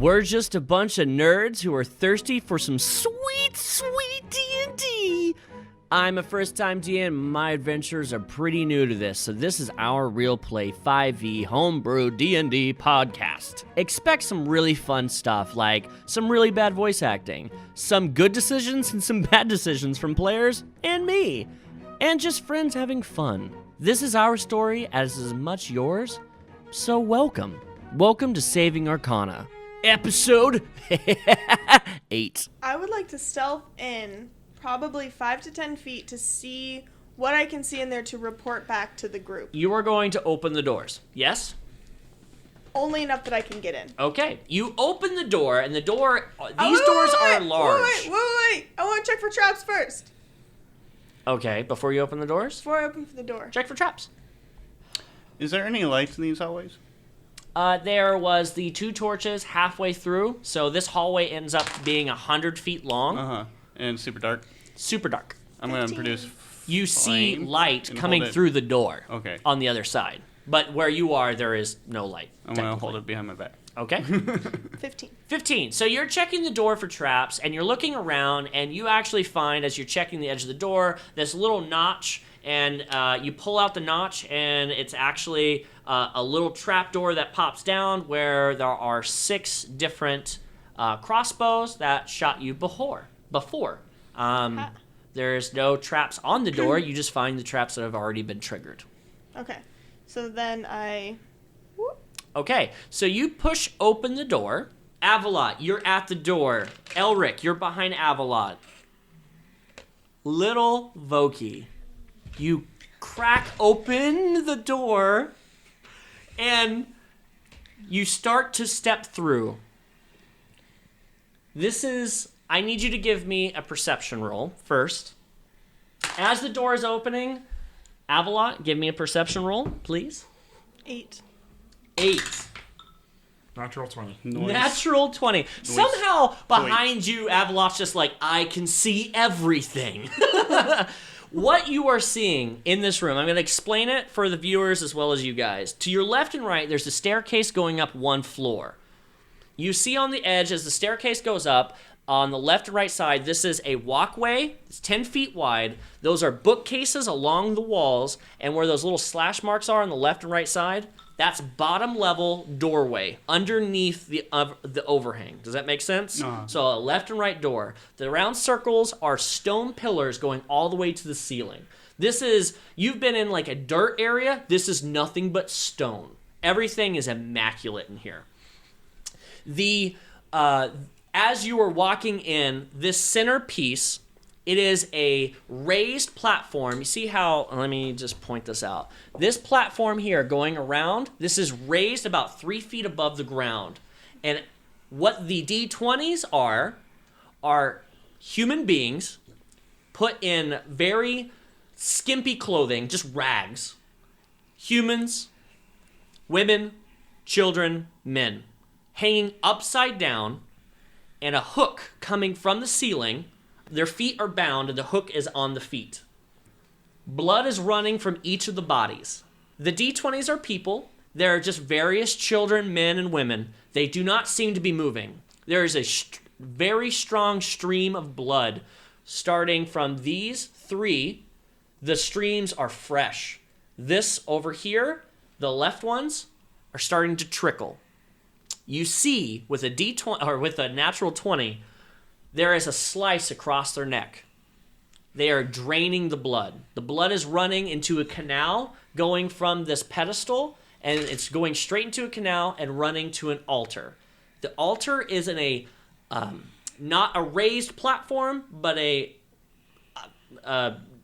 We're just a bunch of nerds who are thirsty for some sweet, sweet D&D. I'm a first-time DM. My adventures are pretty new to this, so this is our Real Play 5e Homebrew D&D podcast. Expect some really fun stuff, like some really bad voice acting, some good decisions and some bad decisions from players and me, and just friends having fun. This is our story as much yours, so welcome. Welcome to Saving Arcana. Episode 8. I would like to stealth in probably 5 to 10 feet to see what I can see in there to report back to the group. You are going to open the doors, yes? Only enough that I can get in. Okay. You open the door, and the door... These doors are large. Wait. I want to check for traps first. Okay, before you open the doors? Before I open for the door. Check for traps. Is there any lights in these hallways? There was the 2 torches halfway through, so this hallway ends up being 100 feet long. Uh-huh. And super dark? Super dark. I'm going to produce You see flame light and coming hold it. through the door. Okay. On the other side. But where you are, there is no light. I'm going to hold it behind my back. Okay. 15. 15. So you're checking the door for traps, and you're looking around, and you actually find, as you're checking the edge of the door, this little notch, and you pull out the notch, and it's actually a little trap door that pops down where there are 6 different crossbows that shot you before. There's no traps on the door. You just find the traps that have already been triggered. Okay. So then I... Whoop. Okay, so you push open the door. Avalot, you're at the door. Elrick, you're behind Avalot. Little Voquis, you crack open the door, and you start to step through. I need you to give me a perception roll first. As the door is opening, Avalot, give me a perception roll, please. 8. 8. Natural 20. Noise. Natural 20. Somehow behind you, Avalot's just like, I can see everything. What you are seeing in this room, I'm going to explain it for the viewers as well as you guys. To your left and right, there's a staircase going up 1 floor. You see on the edge, as the staircase goes up, on the left and right side, this is a walkway. It's 10 feet wide. Those are bookcases along the walls, and where those little slash marks are on the left and right side, that's bottom level doorway underneath the overhang. Does that make sense? Uh-huh. So a left and right door. The round circles are stone pillars going all the way to the ceiling. You've been in like a dirt area. This is nothing but stone. Everything is immaculate in here. As you are walking in, this center piece, it is a raised platform. You see how, let me just point this out. This platform here going around, this is raised about 3 feet above the ground. And what the D20s are human beings put in very skimpy clothing, just rags. Humans, women, children, men, hanging upside down, and a hook coming from the ceiling. Their feet are bound, and the hook is on the feet. Blood is running from each of the bodies. The D20s are people. They're just various children, men, and women. They do not seem to be moving. There is a very strong stream of blood starting from these 3. The streams are fresh. This over here, the left ones, are starting to trickle. You see, with a D20 or with a natural 20, there is a slice across their neck. They are draining the blood. The blood is running into a canal, going from this pedestal, and it's going straight into a canal and running to an altar. The altar is in a not a raised platform, but a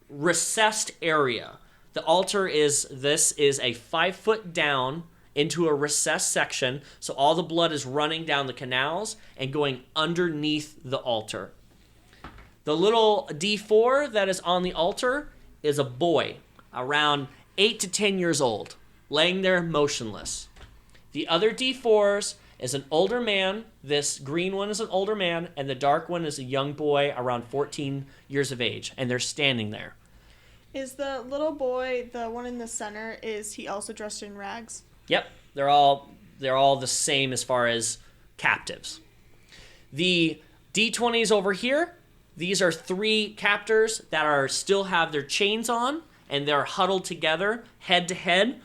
recessed area. The altar is a 5 foot down into a recessed section, so all the blood is running down the canals and going underneath the altar. The little D4 that is on the altar is a boy, around 8 to 10 years old, laying there motionless. The other D4s is an older man. This green one is an older man, and the dark one is a young boy around 14 years of age, and they're standing there. Is the little boy, the one in the center, is he also dressed in rags? Yep, they're all the same as far as captives. The D20s over here, these are 3 captors that are still have their chains on, and they're huddled together, head to head,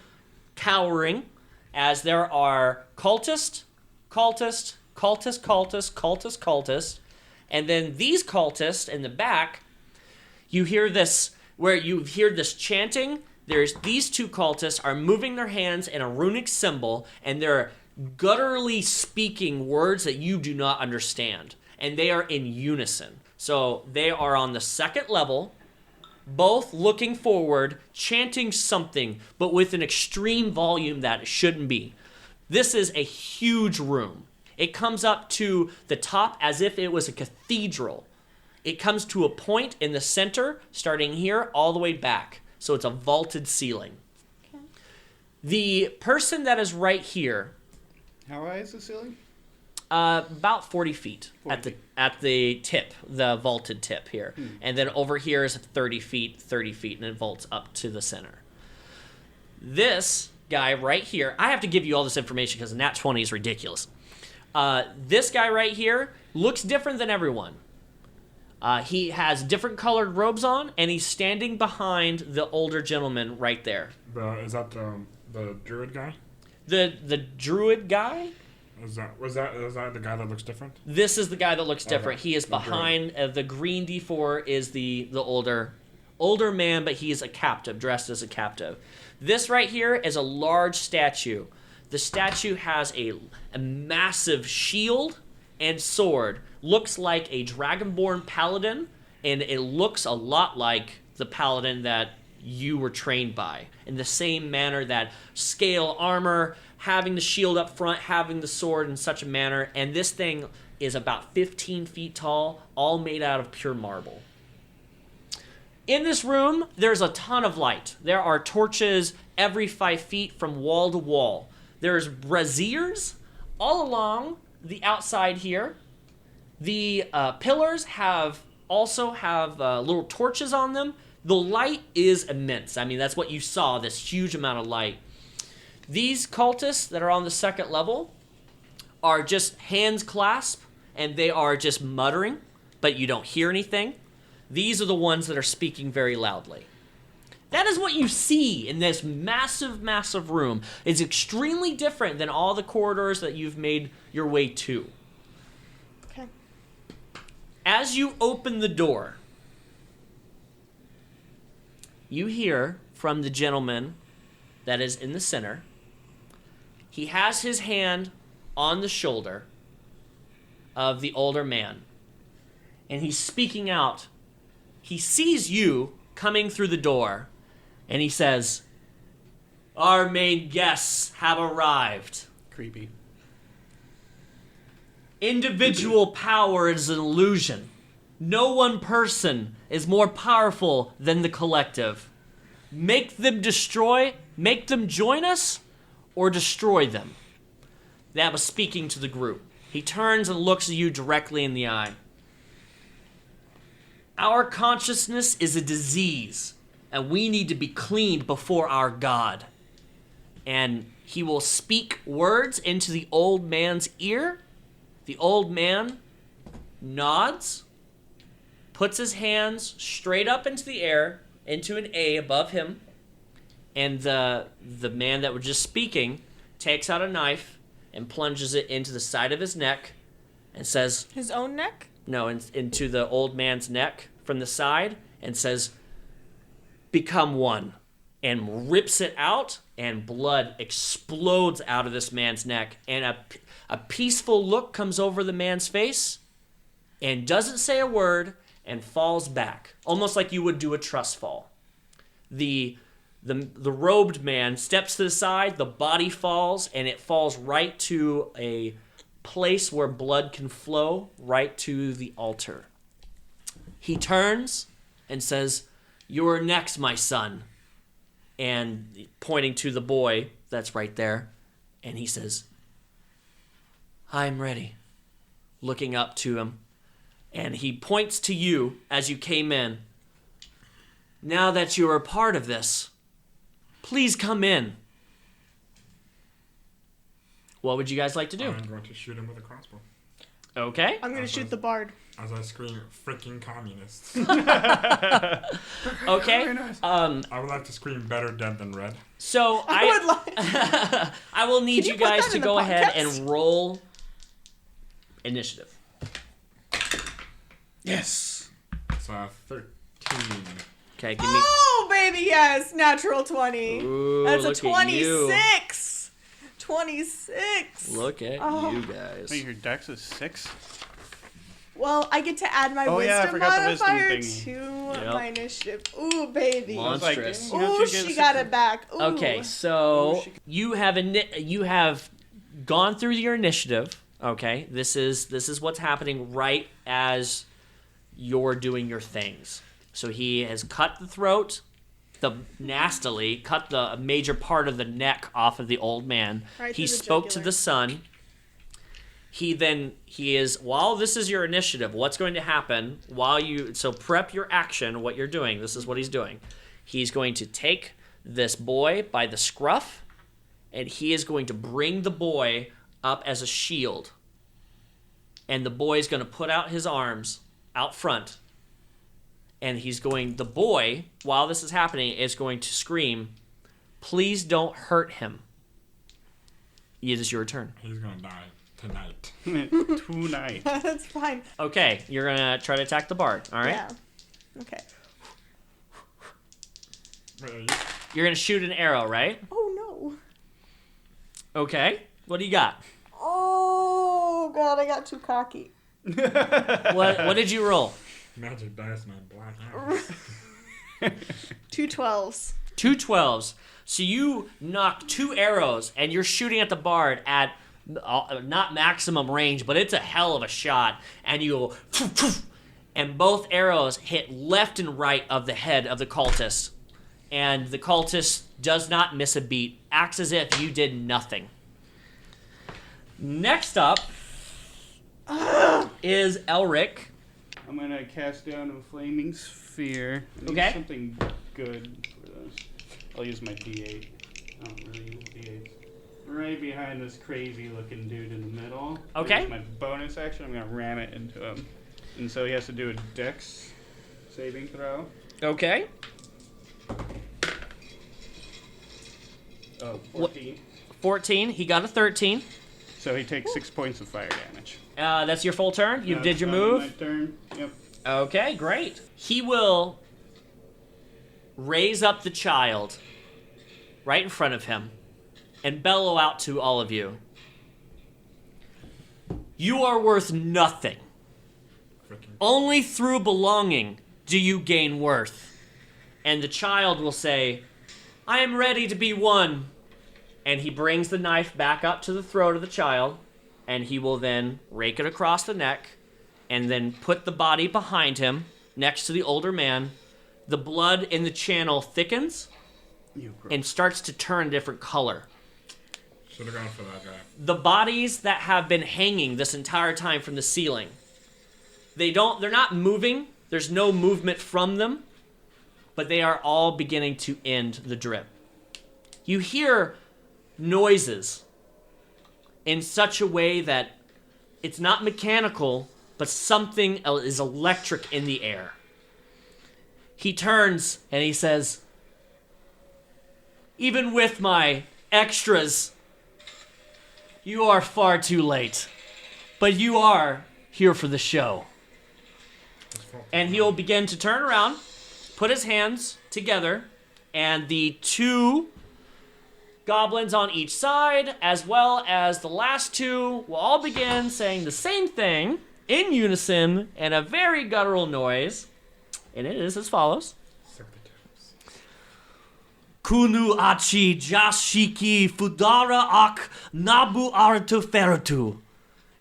cowering, as there are cultist, and then these cultists in the back, you hear this, where you hear this chanting. There's these 2 cultists are moving their hands in a runic symbol, and they're gutturally speaking words that you do not understand, and they are in unison. So they are on the 2nd level, both looking forward, chanting something, but with an extreme volume that it shouldn't be. This is a huge room. It comes up to the top as if it was a cathedral. It comes to a point in the center, starting here, all the way back. So it's a vaulted ceiling. Okay. The person that is right here... How high is the ceiling? About 40 feet 40 at the tip, the vaulted tip here. And then over here is 30 feet, and it vaults up to the center. This guy right here, I have to give you all this information because the nat 20 is ridiculous. This guy right here looks different than everyone. He has different colored robes on, and he's standing behind the older gentleman right there. Is that the druid guy? The druid guy? Is that the guy that looks different? This is the guy that looks different. Okay. He is behind the green D4 is the older man, but he is a captive, dressed as a captive. This right here is a large statue. The statue has a massive shield and sword. Looks like a dragonborn paladin, and it looks a lot like the paladin that you were trained by, in the same manner that scale armor, having the shield up front, having the sword in such a manner, and this thing is about 15 feet tall, all made out of pure marble. In this room, there's a ton of light. There are torches every 5 feet from wall to wall. There's braziers all along the outside here. The pillars also have little torches on them. The light is immense. I mean, that's what you saw, this huge amount of light. These cultists that are on the 2nd level are just hands clasped, and they are just muttering, but you don't hear anything. These are the ones that are speaking very loudly. That is what you see in this massive, massive room. It's extremely different than all the corridors that you've made your way to. Okay. As you open the door, you hear from the gentleman that is in the center. He has his hand on the shoulder of the older man, and he's speaking out. He sees you coming through the door, and he says, "Our main guests have arrived. Creepy. Individual power is an illusion. No one person is more powerful than the collective. Make them join us, or destroy them." That was speaking to the group. He turns and looks at you directly in the eye. "Our consciousness is a disease, and we need to be cleaned before our God." And he will speak words into the old man's ear. The old man nods, puts his hands straight up into the air, into an A above him, and the man that was just speaking takes out a knife and plunges it into the side of his neck and says... His own neck? No, into the old man's neck from the side, and says, "Become one," and rips it out, and blood explodes out of this man's neck, and a peaceful look comes over the man's face, and doesn't say a word, and falls back, almost like you would do a trust fall. The robed man steps to the side, the body falls, and it falls right to a place where blood can flow, right to the altar. He turns and says, "You're next, my son," and pointing to the boy that's right there, and he says, "I'm ready," looking up to him, and he points to you as you came in. "Now that you are part of this, please come in." What would you guys like to do? I'm going to shoot him with a crossbow. Okay. I'm gonna shoot the bard. As I scream, freaking communists. Okay. I would like to scream better dead than red. So I would like. I will need Can you you put guys that to in the go ahead podcast? and roll initiative. Yes. It's 13. Okay, give me. Oh baby, yes, natural 20. Ooh, That's a look at you. 26. 26. Look at Oh. you guys. Wait, your dex is 6? Well, I get to add my Oh, yeah, I wisdom forgot the wisdom modifier thingy. to Yep. my initiative. Ooh, baby. Mon- Monstrous. You know, Ooh, she gets she a got 6. it back. Ooh. Okay, so she- you have gone through your initiative. Okay, this is what's happening right as you're doing your things. So he has cut the throat, nastily cut the major part of the neck off of the old man. Right He through the spoke to jugular. the son. He is while this is your initiative, what's going to happen so prep your action, what you're doing. This is what he's doing. He's going to take this boy by the scruff, and he is going to bring the boy up as a shield. And the boy is going to put out his arms out front. And the boy, while this is happening, is going to scream, "Please don't hurt him." It is your turn. He's going to die tonight. Tonight. That's fine. Okay, you're going to try to attack the bard, all right? Yeah. Okay. Wait, are you- You're going to shoot an arrow, right? Oh no. Okay. What do you got? Oh god, I got too cocky. What did you roll? Magic dice, my black eyes. 2 12s. 2 12s. So you knock 2 arrows, and you're shooting at the bard at not maximum range, but it's a hell of a shot. And you go, poof, poof, and both arrows hit left and right of the head of the cultist. And the cultist does not miss a beat, acts as if you did nothing. Next up is Elrick. I'm gonna cast down a flaming sphere. I need Okay. something good for this. I'll use my D8. I don't really use D8s. Right behind this crazy looking dude in the middle. Okay. Here's my bonus action. I'm gonna ram it into him. And so he has to do a dex saving throw. Okay. Oh, 14. 14. He got a 13. So he takes 6 points of fire damage. That's your full turn. You did your My move. turn. Yep. Okay, great. He will raise up the child right in front of him and bellow out to all of you. You are worth nothing. Freaking. Only through belonging do you gain worth. And the child will say, "I am ready to be one." And he brings the knife back up to the throat of the child, and he will then rake it across the neck, and then put the body behind him, next to the older man. The blood in the channel thickens You gross. and starts to turn a different color. Should have gone for that guy. The bodies that have been hanging this entire time from the ceiling, they're not moving. There's no movement from them, but they are all beginning to end the drip. You hear noises in such a way that it's not mechanical, but something is electric in the air. He turns and he says, "Even with my extras, you are far too late. But you are here for the show." And he'll begin to turn around, put his hands together, and the 2 goblins on each side, as well as the last 2, will all begin saying the same thing in unison in a very guttural noise. And it is as follows. Kunu achi jashiki fudara ak nabu artu feratu.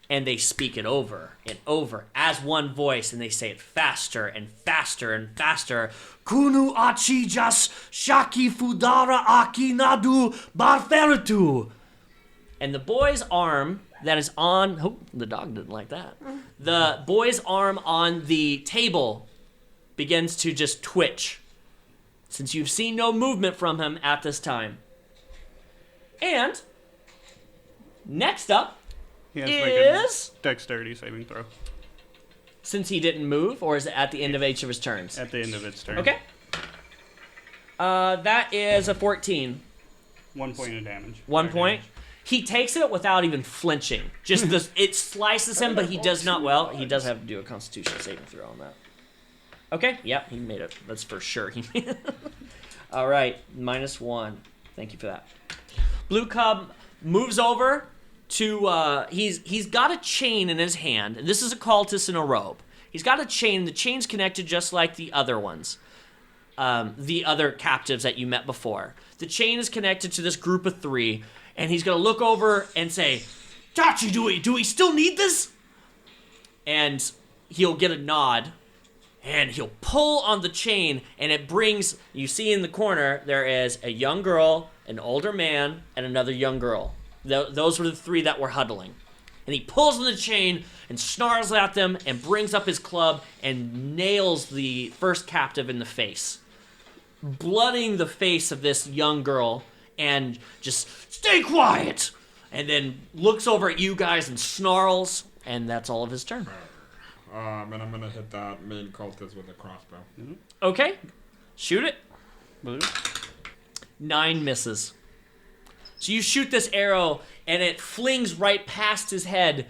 And they speak it over and over as one voice, and they say it faster and faster and faster. Kunu achi jas shaki fudara aki nadu barferatu. And the boy's arm that is on... Oh, the dog didn't like that. The boy's arm on the table begins to just twitch, since you've seen no movement from him at this time. And Next up He has to make a is... dexterity saving throw Since he didn't move, or is it at the end of each of his turns? at the end of its turn. Okay. That is a 14. 1 point of damage. 1 Fire point. damage. He takes it without even flinching. Just it slices him, but he does not. Well, he does have to do a Constitution saving throw on that. Okay. Yep, he made it. That's for sure. He made it. All right, -1. Thank you for that. Blue Cub moves over to. He's got a chain in his hand, and this is a cultist in a robe. He's got a chain. The chain's connected just like the other ones. The other captives that you met before. The chain is connected to this group of 3, and he's gonna look over and say, "Tachi, do we still need this?" And he'll get a nod, and he'll pull on the chain, and it brings. You see in the corner there is a young girl, an older man, and another young girl. Those were the 3 that were huddling. And he pulls on the chain and snarls at them and brings up his club and nails the first captive in the face, blooding the face of this young girl, and just, "Stay quiet!" And then looks over at you guys and snarls, and that's all of his turn. And I'm gonna hit that main cultist with a crossbow. Okay, shoot it. Blue. 9 misses. So you shoot this arrow, and it flings right past his head,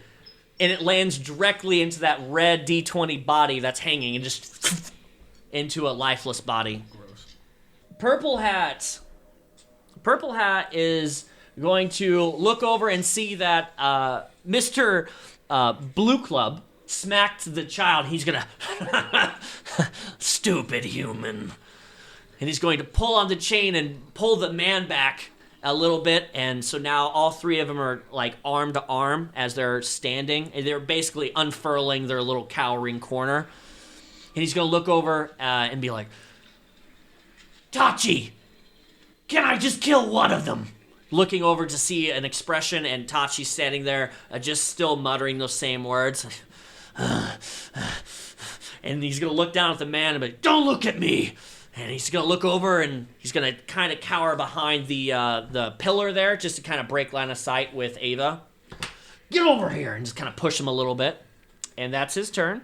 and it lands directly into that red D20 body that's hanging, and just into a lifeless body. Gross. Purple Hat is going to look over and see that Mr. Blue Club smacked the child. He's gonna stupid human, and he's going to pull on the chain and pull the man back a little bit, and so now all 3 of them are like arm to arm as they're standing, and they're basically unfurling their little cowering corner. And he's gonna look over and be like, "Tachi, can I just kill one of them?" Looking over to see an expression, and Tachi's standing there, just still muttering those same words. And he's gonna look down at the man and be like, "Don't look at me!" And he's gonna look over and he's gonna kind of cower behind the pillar there, just to kind of break line of sight with Ava. "Get over here!" And just kind of push him a little bit. And that's his turn.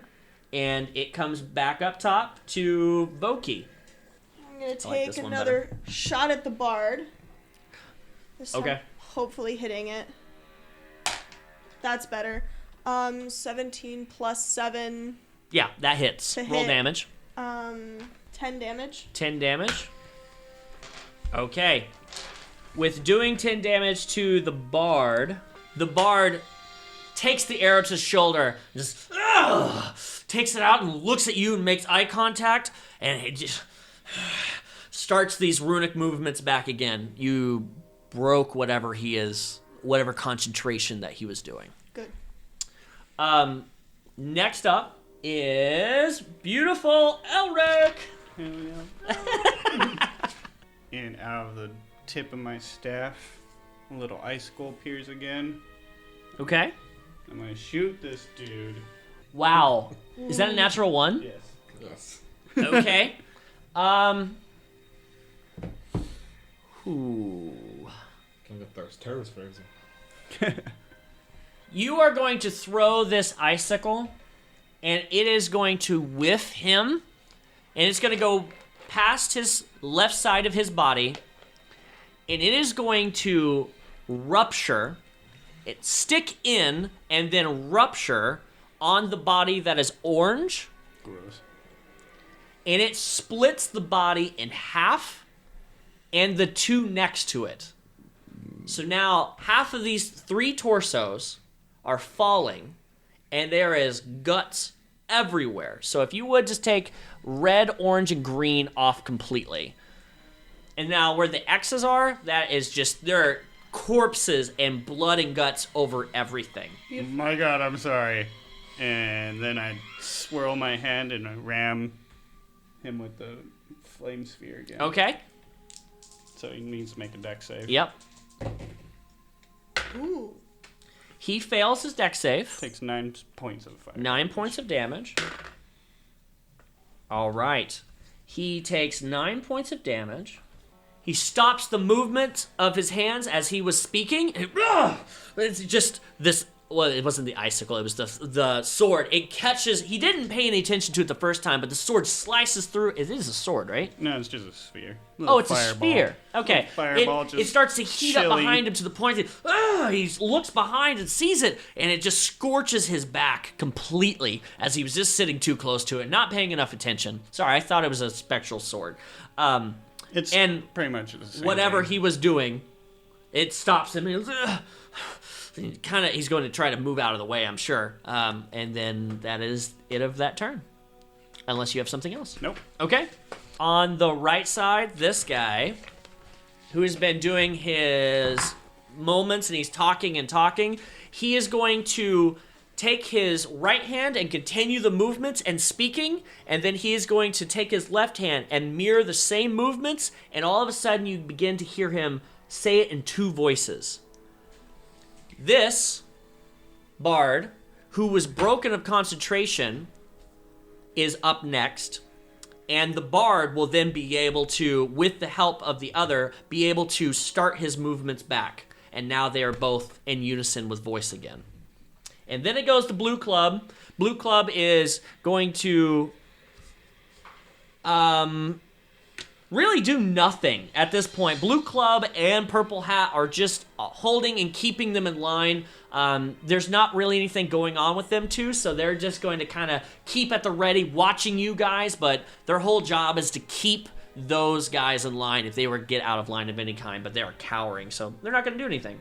And it comes back up top to Voquis. I'm gonna like take this one another shot at the bard. This time, Okay. hopefully hitting it. That's better. 17 plus 7. Yeah, that hits. To Roll hit. damage. 10 damage. 10 damage. Okay. With doing 10 damage to the bard takes the arrow to his shoulder, just takes it out and looks at you and makes eye contact, and it just starts these runic movements back again. You broke whatever concentration that he was doing. Good. Next up is beautiful Elrick. Hell yeah. And out of the tip of my staff, a little icicle appears again. Okay. I'm gonna shoot this dude. Wow. Is that a natural 1? Yes. Yes. Okay. Ooh. Can get those toes frozen. You are going to throw this icicle, and it is going to whiff him, and it's going to go past his left side of his body, and it is going to rupture, it stick in, and then rupture on the body that is orange, Gross. and it splits the body in half and the 2 next to it. So now half of these 3 torsos are falling, and there is guts everywhere. So if you would just take red, orange, and green off completely. And now where the X's are, that is just, there are corpses and blood and guts over everything. My God, I'm sorry. And then I swirl my hand and I ram him with the flame sphere again. Okay? So he needs to make a dex save. Yep. Ooh. He fails his dex save. Takes 9 points of fire. 9 points of damage. All right. He takes 9 points of damage. He stops the movement of his hands as he was speaking. It's just this. Well, it wasn't the icicle. It was the sword. It catches. He didn't pay any attention to it the first time, but the sword slices through. It is a sword, right? No, it's just a sphere. Oh, it's a spear. Okay. Fireball It just starts to heat up chilly. behind him to the point that he looks behind and sees it, and it just scorches his back completely as he was just sitting too close to it, not paying enough attention. Sorry, I thought it was a spectral sword. It's and pretty much the same whatever thing. he was doing, it stops him. He's going to try to move out of the way, I'm sure. And then that is it of that turn. Unless you have something else. Nope. Okay. On the right side, this guy, who has been doing his moments and he's talking and talking, he is going to take his right hand and continue the movements and speaking, and then he is going to take his left hand and mirror the same movements, and all of a sudden you begin to hear him say it in two voices. This bard, who was broken of concentration, is up next, and the bard will then be able to, with the help of the other, be able to start his movements back, and now they are both in unison with voice again. And then it goes to Blue Club. Blue Club is going to really do nothing at this point. Blue Club and Purple Hat are just holding and keeping them in line. There's not really anything going on with them two, so they're just going to kind of keep at the ready, watching you guys, but their whole job is to keep those guys in line if they were to get out of line of any kind, but they are cowering, so they're not going to do anything.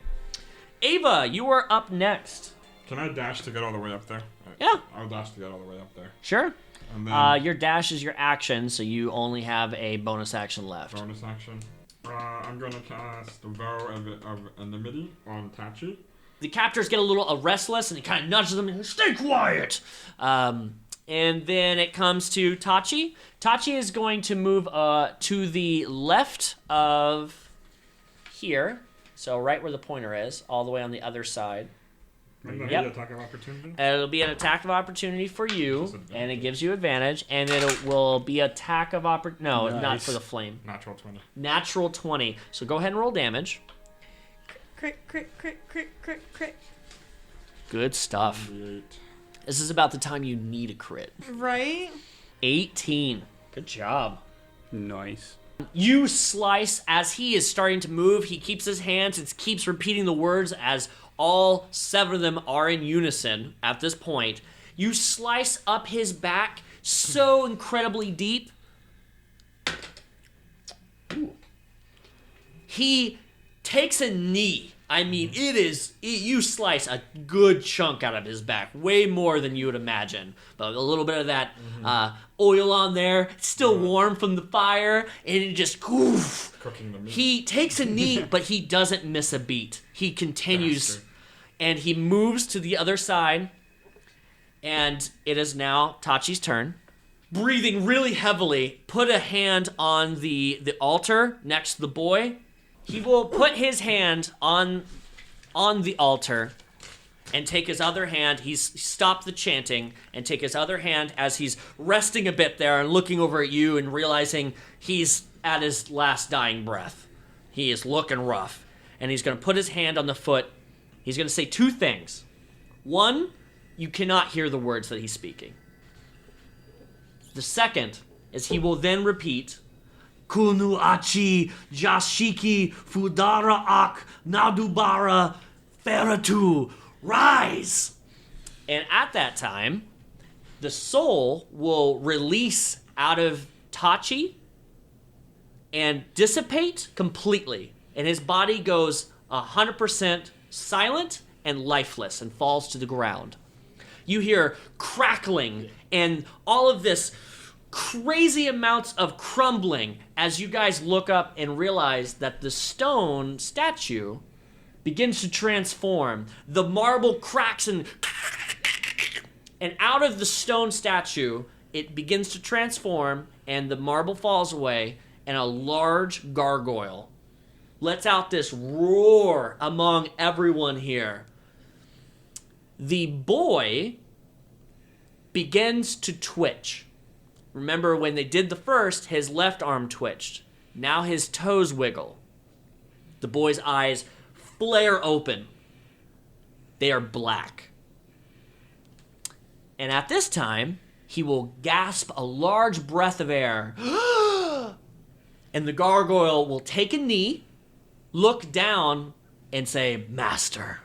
Ava, you are up next. Can I dash to get all the way up there? Yeah. I'll dash to get all the way up there. Sure. And then Your dash is your action, so you only have a bonus action left. bonus action. I'm gonna cast the Vow of Enmity on Tachi. The captors get a little restless, and he kind of nudges them and stay quiet. And then it comes to Tachi. Tachi is going to move to the left of here, so right where the pointer is, all the way on the other side. And then Yep. the attack of opportunity. It'll be an attack of opportunity for you, and it gives you advantage, and it will be attack of No, not Nice. for the flame. Natural 20. Natural 20. So go ahead and roll damage. Crit, crit, crit, crit, crit, crit. Good stuff. 8. This is about the time you need a crit. Right? 18. Good job. Nice. You slice as he is starting to move. He keeps his hands and keeps repeating the words as all 7 of them are in unison at this point. You slice up his back so incredibly deep. Ooh. He takes a knee. I mean, you slice a good chunk out of his back, way more than you would imagine. But a little bit of that oil on there, still warm from the fire, and it just, oof. Cooking the meat. He takes a knee, but he doesn't miss a beat. He continues, Bastard. and he moves to the other side, and it is now Tachi's turn. Breathing really heavily, put a hand on the altar next to the boy. He will put his hand on the altar and take his other hand. He's stopped the chanting and take his other hand as he's resting a bit there and looking over at you and realizing he's at his last dying breath. He is looking rough. And he's going to put his hand on the foot. He's going to say 2 things. 1, you cannot hear the words that he's speaking. The second is he will then repeat, Kunu achi jashiki fudara ak nadubara feratu, rise. And at that time, the soul will release out of Tachi and dissipate completely. And his body goes 100% silent and lifeless and falls to the ground. You hear crackling and all of this crazy amounts of crumbling as you guys look up and realize that the stone statue begins to transform. The marble cracks and out of the stone statue, it begins to transform, and the marble falls away, and a large gargoyle lets out this roar among everyone here. The boy begins to twitch. Remember, when they did the first, his left arm twitched. Now his toes wiggle. The boy's eyes flare open. They are black. And at this time, he will gasp a large breath of air. And the gargoyle will take a knee, look down, and say, Master.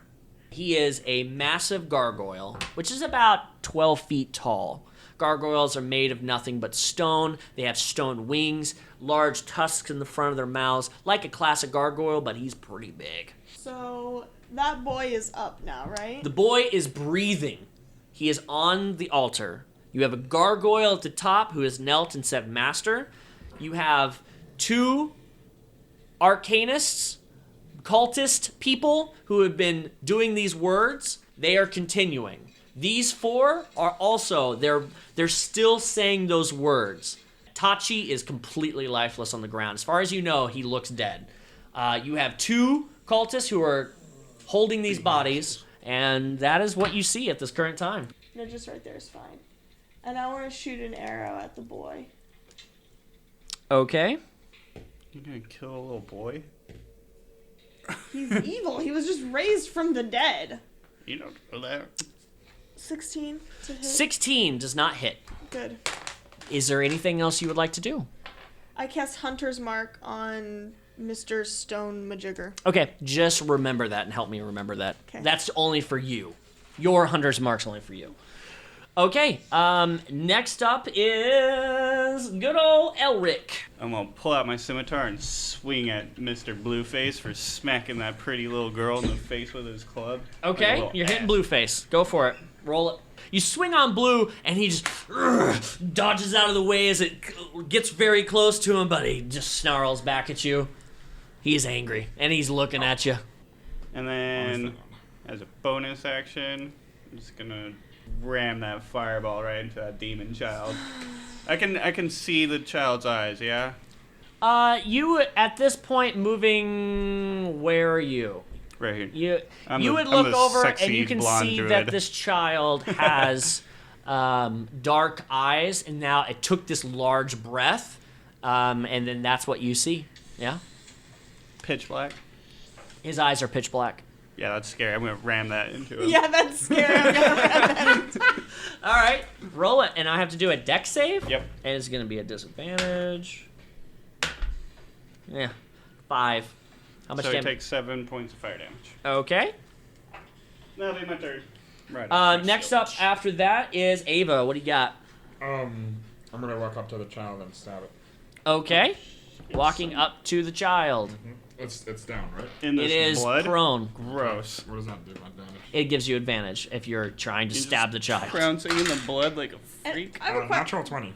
He is a massive gargoyle, which is about 12 feet tall. Gargoyles are made of nothing but stone. They have stone wings, large tusks in the front of their mouths, like a classic gargoyle, but he's pretty big. So that boy is up now, right? The boy is breathing. He is on the altar. You have a gargoyle at the top who has knelt and said, Master. You have 2 arcanists, cultist people who have been doing these words. They are continuing. These 4 are also, they're still saying those words. Tachi is completely lifeless on the ground. As far as you know, he looks dead. You have 2 cultists who are holding these bodies, and that is what you see at this current time. No, just right there is fine. And I want to shoot an arrow at the boy. Okay. You're gonna kill a little boy? He's evil. He was just raised from the dead. You don't know that. 16 to hit. 16 does not hit. Good. Is there anything else you would like to do? I cast Hunter's Mark on Mr. Stone Majigger. Okay, just remember that and help me remember that. Okay. That's only for you. Your Hunter's Mark's only for you. Okay, next up is good old Elrick. I'm gonna pull out my scimitar and swing at Mr. Blueface for smacking that pretty little girl in the face with his club. Okay, Like a you're hitting ass. Blueface. Go for it. Roll it. You swing on Blue, and he just dodges out of the way as it gets very close to him, but he just snarls back at you. He's angry, and he's looking at you. And then, as a bonus action, I'm just gonna ram that fireball right into that demon child. I can see the child's eyes, yeah? You, at this point, moving... Where are you? Right here. You would look over and you can see druid. that this child has dark eyes, and now it took this large breath, and then that's what you see. Yeah? Pitch black? His eyes are pitch black. Yeah, that's scary. I'm gonna ram that into him. Yeah, that's scary. I'm gonna ram that. All right, roll it, and I have to do a dex save? Yep. And it's going to be a disadvantage. Yeah, 5. How much So he damage? takes 7 points of fire damage. Okay. That'll be my turn. Right. Next up after that is Ava. What do you got? I'm gonna walk up to the child and stab it. Okay. Walking up to the child. It's down, right? In It this is blood? prone. Gross. What does that do? Advantage? It gives you advantage if you're trying to You're stab the just child. Trouncing in the blood like a freak. I have a question. Natural 20.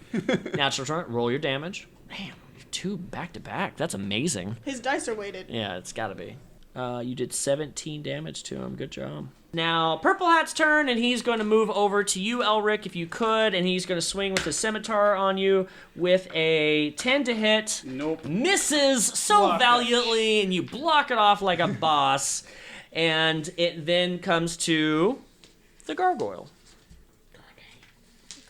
Natural 20. Roll your damage. Man, 2 back to back. That's amazing. His dice are weighted. Yeah, it's got to be. You did 17 damage to him. Good job. Now, Purple Hat's turn, and he's going to move over to you, Elrick, if you could, and he's going to swing with his scimitar on you with a 10 to hit. Nope. Misses so Block it. valiantly, and you block it off like a boss. And it then comes to the gargoyle.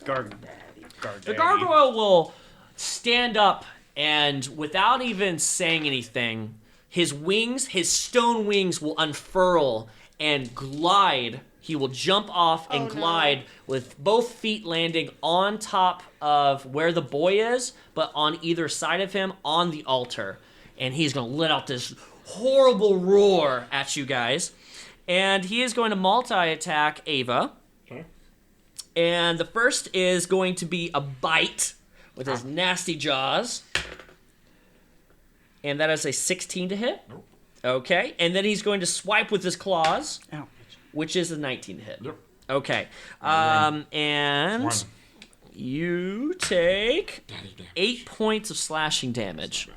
The gargoyle will stand up, and without even saying anything, his wings, his stone wings, will unfurl and glide. He will jump off and Oh, no. glide with both feet landing on top of where the boy is, but on either side of him on the altar. And he's going to let out this horrible roar at you guys. And he is going to multi-attack Ava. Okay. And the first is going to be a bite with his nasty jaws. And that is a 16 to hit. Nope. Okay. And then he's going to swipe with his claws, Ow. which is a 19 to hit. Yep. Okay. And One. you take Daddy damage. 8 points of slashing damage.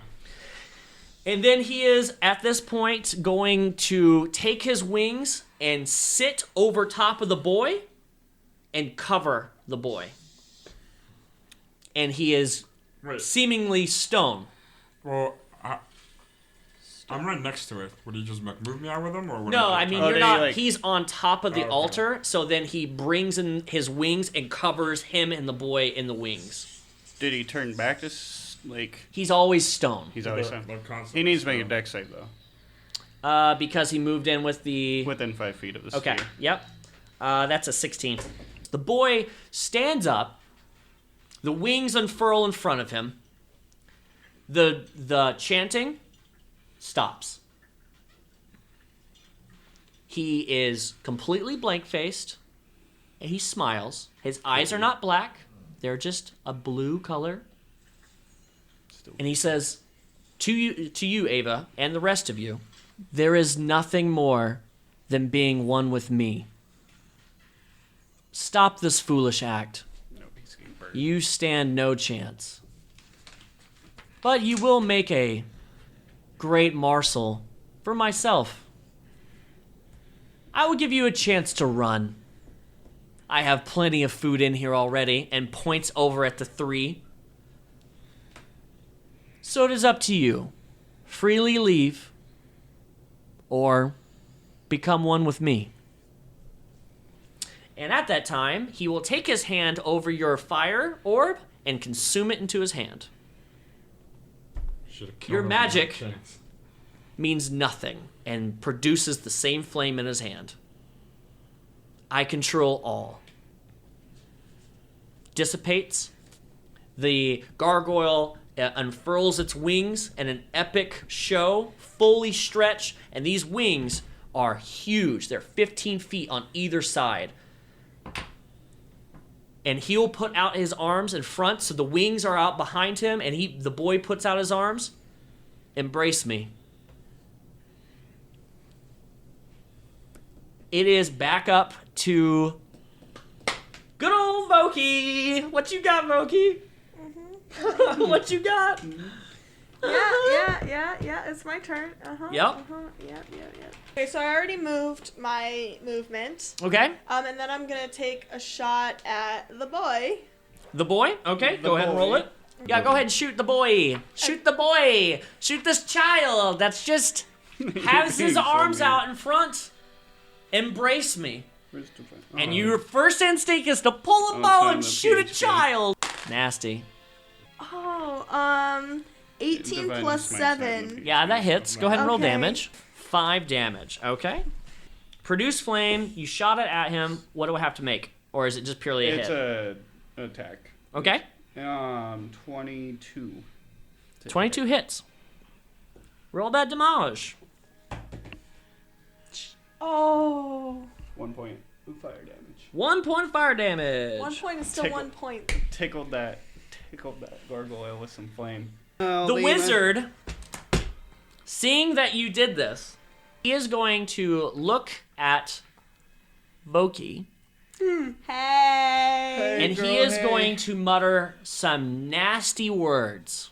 And then he is, at this point, going to take his wings and sit over top of the boy and cover the boy. And he is Wait. seemingly stone. Well, I'm right next to it. Would he just move me out with him, or would No, I I mean, Oh, you're did he, not. like- He's on top of the Oh, okay. altar, so then he brings in his wings and covers him and the boy in the wings. Did he turn back to like He's always stone. he's always They're constantly he needs to make a stone. dex save though. Because he moved in with the... Within 5 feet of the Okay, sphere. yep. That's a 16. The boy stands up. The wings unfurl in front of him. The chanting stops. He is completely blank-faced, and he smiles. His eyes are not black. They're just a blue color. And he says, to you, Ava, and the rest of you, there is nothing more than being one with me. Stop this foolish act. Nobody's getting burned. You stand no chance. But you will make a great morsel for myself. I will give you a chance to run. I have plenty of food in here already, and points over at the 3. So it is up to you. Freely leave, or become one with me. And at that time, he will take his hand over your fire orb and consume it into his hand. Should've killed Your him with magic- that chance. Means nothing and produces the same flame in his hand. I control all. Dissipates. The gargoyle unfurls its wings in an epic show, fully stretched, and these wings are huge. They're 15 feet on either side. And he'll put out his arms in front, so the wings are out behind him, and the boy puts out his arms. Embrace me. It is back up to good old Voquis. What you got, Voquis? What you got? Yeah. It's my turn. Yep. Yep. Okay, so I already moved my movement. Okay. And then I'm gonna take a shot at the boy. The boy? Okay, The go ahead and roll boy. it. Yeah, go ahead and shoot the boy. Shoot the boy. Shoot this child that's just has his So arms mean. out in front. Embrace me. Where's the front? And Oh. your first instinct is to pull a Oh, bow it's on and the shoot a PHP. child. Nasty. 18 Divine plus smite 7. Yeah, that hits. Go ahead and roll Okay. damage. 5 damage. Okay. Produce flame. You shot it at him. What do I have to make? Or is it just purely a It's hit? a attack. Okay. 22. 22 hits. Roll that demolish. Oh. 1 point of fire damage. 1 point of fire damage. 1 point is still Tickle. 1 point. Tickled that gargoyle with some flame. The wizard, seeing that you did this, he is going to look at Voquis, Hey. and he is going to mutter some nasty words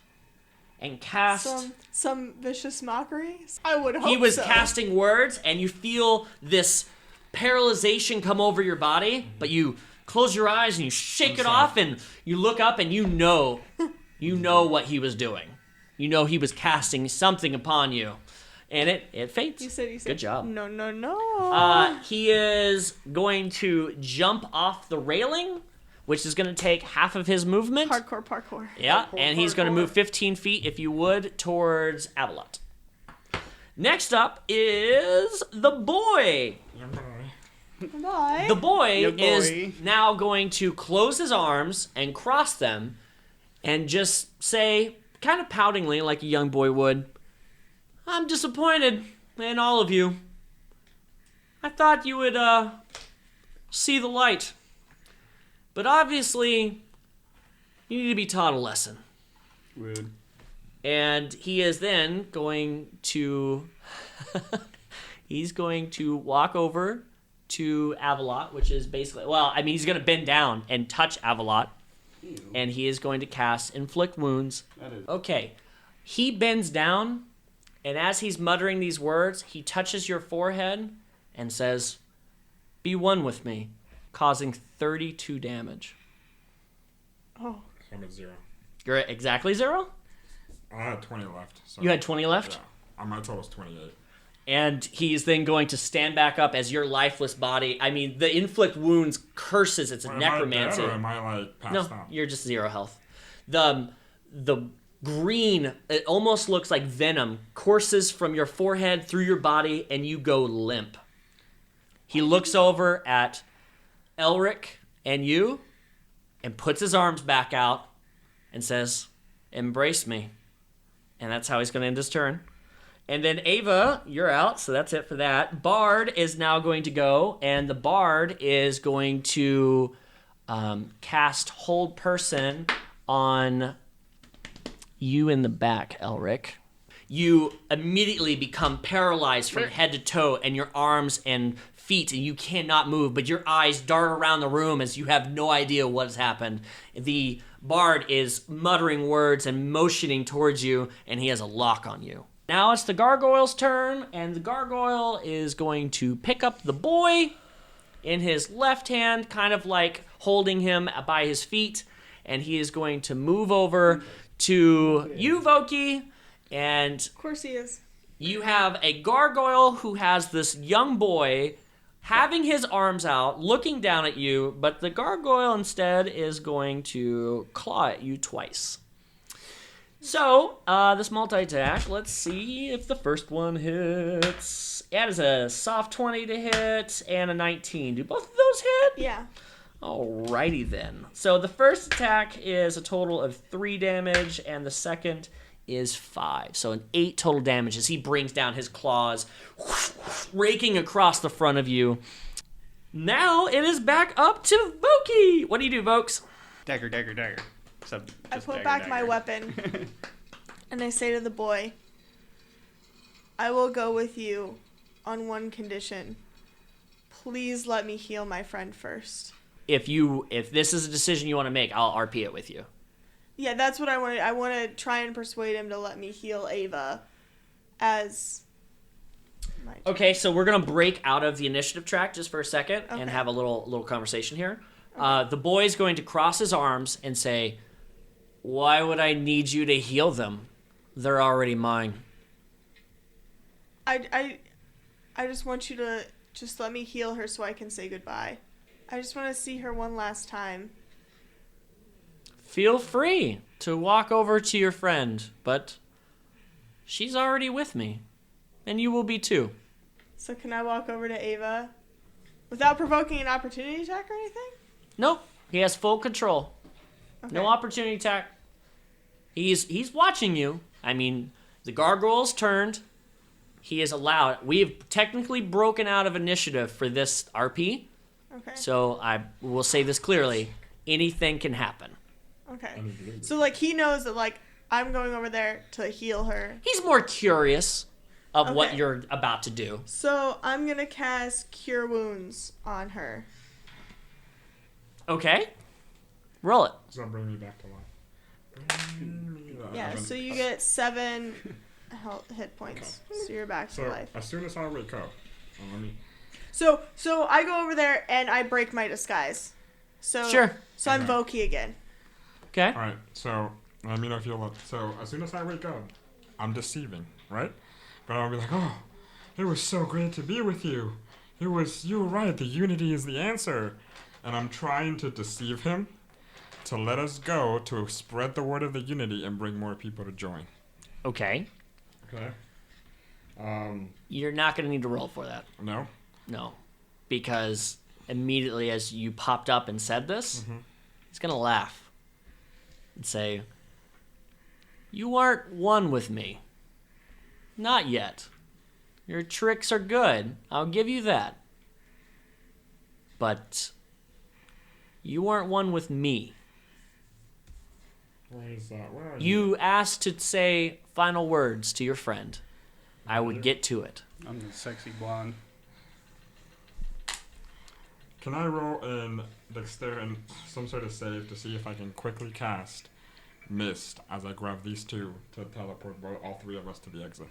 and cast... Some vicious mockery? I would hope He was so. casting words, and you feel this paralyzation come over your body, but you close your eyes and you shake it off, and you look up, and you know what he was doing. You know he was casting something upon you, and it fades. You said. Good job. No. He is going to jump off the railing, which is going to take half of his movement. Parkour. Yeah, and he's going to move 15 feet, if you would, towards Avalot. Next up is the boy. Bye. The boy Your boy. is now going to close his arms and cross them and just say, kind of poutingly, like a young boy would, I'm disappointed in all of you. I thought you would see the light. But obviously, you need to be taught a lesson. Rude. And he is then going to... he's going to walk over to Avalot, which is basically... Well, I mean, he's going to bend down and touch Avalot. And he is going to cast Inflict Wounds. That is. Okay. He bends down, and as he's muttering these words, he touches your forehead and says, be one with me, causing 32 damage. Oh. I'm at 0. You're at exactly 0? I had 20 left. So You had 20 left? Yeah. My total's 28. And he's then going to stand back up as your lifeless body. I mean, the inflict wounds curses. It's a Am I dead necromancy. or am I like passed No, out? you're just 0 health. The green, it almost looks like venom, courses from your forehead through your body, and you go limp. He looks over at Elrick and you and puts his arms back out and says, "Embrace me." And that's how he's going to end his turn. And then Ava, you're out, so that's it for that. Bard is now going to go, and the Bard is going to cast Hold Person on you in the back, Elrick. You immediately become paralyzed from head to toe, and your arms and feet, and you cannot move, but your eyes dart around the room as you have no idea what has happened. The Bard is muttering words and motioning towards you, and he has a lock on you. Now it's the Gargoyle's turn, and the Gargoyle is going to pick up the boy in his left hand, kind of like holding him by his feet, and he is going to move over to you, Voquis, and Of course he is. you have a Gargoyle who has this young boy having his arms out, looking down at you, but the Gargoyle instead is going to claw at you twice. So, this multi-attack, let's see if the first one hits. That is a soft 20 to hit and a 19. Do both of those hit? Yeah. Alrighty then. So the first attack is a total of 3 damage, and the second is 5. So an 8 total damage as he brings down his claws, raking across the front of you. Now it is back up to Voquis. What do you do, Vokes? Dagger, dagger, dagger. I put back my weapon, and I say to the boy, "I will go with you on one condition. Please let me heal my friend first." If this is a decision you want to make, I'll RP it with you. Yeah, that's what I want. I want to try and persuade him to let me heal Ava as my turn. Okay, so we're gonna break out of the initiative track just for a second and Okay. have a little conversation here. The boy's going to cross his arms and say, "Why would I need you to heal them? They're already mine." I just want you to just let me heal her so I can say goodbye. I just want to see her one last time. Feel free to walk over to your friend, but she's already with me, and you will be too. So can I walk over to Ava without provoking an opportunity attack or anything? Nope, he has full control. Okay. No opportunity attack. He's watching you. I mean, the Gargoyle's turned. He is allowed. We have technically broken out of initiative for this RP. Okay. So I will say this clearly. Anything can happen. Okay. So like he knows that like I'm going over there to heal her. He's more curious of what Okay. you're about to do. So I'm going to cast Cure Wounds on her. Okay. Roll it. Does that bring me back to life? Yeah, so you get 7 hit points. So you're back to So life. as soon as I wake up, let me. So I go over there and I break my disguise. So Sure. So I'm Okay. Voquis again. Okay. All right. So let me know if you'll. So as soon as I wake up, I'm deceiving, right? But I'll be like, "Oh, it was so great to be with you. You were right. The unity is the answer." And I'm trying to deceive him to let us go to spread the word of the unity and bring more people to join. Okay. Okay. You're not going to need to roll for that. No. No. Because immediately as you popped up and said this, he's going to laugh and say, "You aren't one with me. Not yet. Your tricks are good. I'll give you that. But you aren't one with me. Where is that? Where are You asked to say final words to your friend. I would get to it." I'm the sexy blonde. Can I roll in dexterity and some sort of save to see if I can quickly cast Mist as I grab these two to teleport all 3 of us to the exit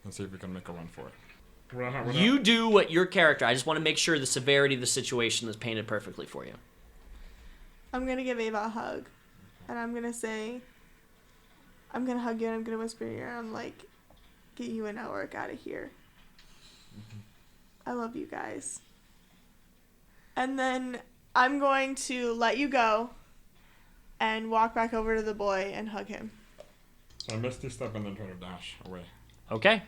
and see if we can make a run for it? You do what your character. I just want to make sure the severity of the situation is painted perfectly for you. I'm going to give Ava a hug. And I'm going to say, I'm going to hug you and I'm going to whisper in your ear. I'm like, "Get you and Elrick out of here. I love you guys." And then I'm going to let you go and walk back over to the boy and hug him. So I Misty Step and then try to dash away. Okay.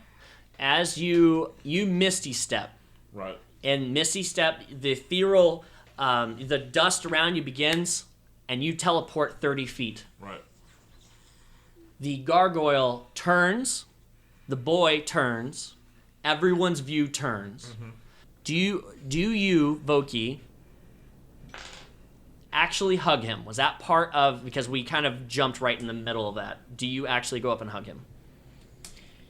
As you Misty Step. Right. And Misty Step, the ethereal, the dust around you begins, and you teleport 30 feet. Right. The gargoyle turns, the boy turns, everyone's view turns. Mm-hmm. Do you, Voquis, actually hug him? Was that part of, because we kind of jumped right in the middle of that. Do you actually go up and hug him?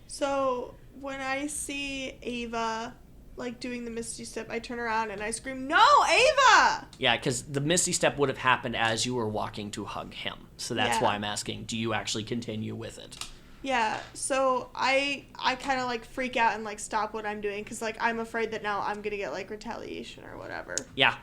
So when I see Ava like doing the Misty Step, I turn around and I scream, "No, Ava!" Yeah, because the Misty Step would have happened as you were walking to hug him. So that's Yeah. why I'm asking, do you actually continue with it? Yeah, so I kind of like freak out and like stop what I'm doing because like I'm afraid that now I'm gonna get like retaliation or whatever. Yeah.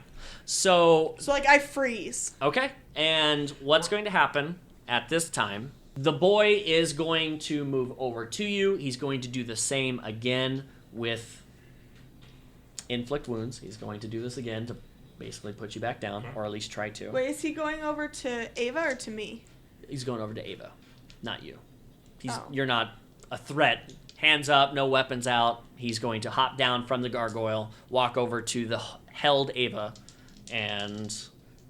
So like I freeze. okay, and what's going to happen at this time? The boy is going to move over to you. He's going to do the same again with inflict wounds. He's going to do this again to basically put you back down, or at least try to. Wait, is he going over to Ava or to me? He's going over to Ava, not you. Oh. You're not a threat. Hands up, no weapons out. He's going to hop down from the gargoyle, walk over to the held Ava, and